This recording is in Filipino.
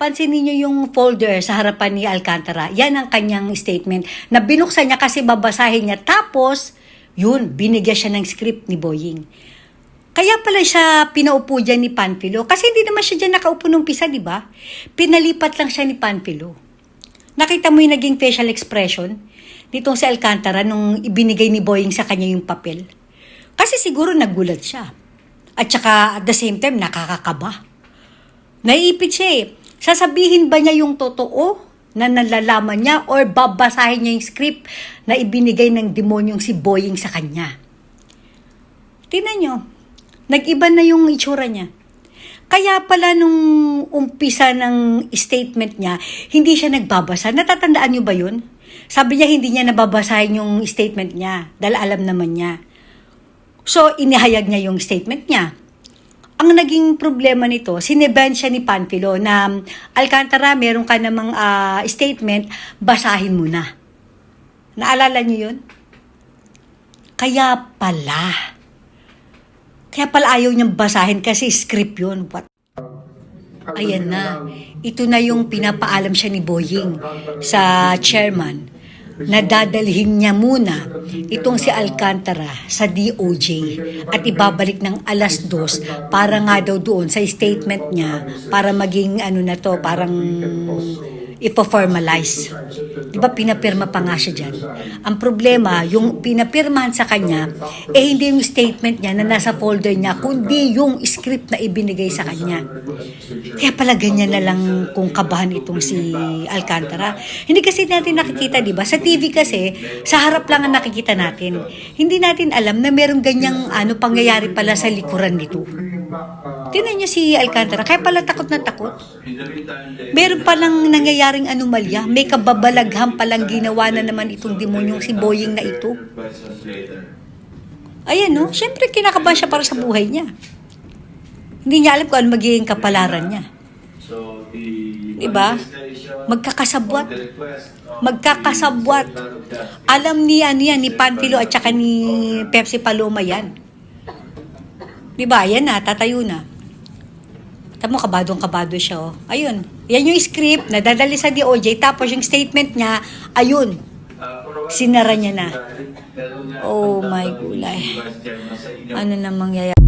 Pansinin niyo yung folder sa harapan ni Alcantara. Yan ang kanyang statement na binuksan niya kasi babasahin niya. Tapos, yun, binigyan siya ng script ni Boying. Kaya pala siya pinaupo dyan ni Panfilo. Kasi hindi naman siya dyan nakaupo nung pisa, di ba? Pinalipat lang siya ni Panfilo. Nakita mo yung naging facial expression nitong si Alcantara nung ibinigay ni Boying sa kanya yung papel. Kasi siguro nagulat siya. At saka at the same time, nakakakaba. Naiipit siya eh. Sasabihin ba niya yung totoo na nalalaman niya or babasahin niya yung script na ibinigay ng demonyong si Boying sa kanya? Tingnan niyo, nag-iba na yung itsura niya. Kaya pala nung umpisa ng statement niya, hindi siya nagbabasa. Natatandaan niyo ba yun? Sabi niya hindi niya nababasahin yung statement niya dahil alam naman niya. So, inihayag niya yung statement niya. Ang naging problema nito, sineban siya ni Panfilo na Alcantara, meron ka namang statement, basahin mo na. Naalala niyo yun? Kaya pala ayaw niyang basahin kasi script yun. Ayan na. Ito na yung pinapaalam siya ni Boying sa chairman na dadalhin niya muna itong si Alcantara sa DOJ at ibabalik ng 2:00 para nga daw doon sa statement niya para maging parang ipo-formalize. Diba pinapirma pa nga siya dyan? Ang problema, yung pinapirmahan sa kanya, hindi yung statement niya na nasa folder niya, kundi yung script na ibinigay sa kanya. Kaya pala ganyan na lang kung kabahan itong si Alcantara. Hindi kasi natin nakikita, diba? Sa TV kasi, sa harap lang ang nakikita natin. Hindi natin alam na merong ganyang pangyayari pala sa likuran nito. Tingnan niyo si Alcantara, kaya pala takot na takot. Meron palang nangyayaring anomalya, may kababalaghan palang ginawa na naman itong demonyong si Boying na ito. Ayan no, syempre kinakabahan siya para sa buhay niya. Hindi niya alam kung ano magiging kapalaran niya. Diba? Magkakasabwat. Alam niya ni Panfilo at saka ni Pepsi Paloma yan. Diba? Yan na, tatayo na. Tamo, kabadong-kabado siya, oh. Ayun. Yan yung script na dadali sa DOJ. Tapos yung statement niya, ayun. Sinara niya na. Oh my gulay. Ano na mangyayari?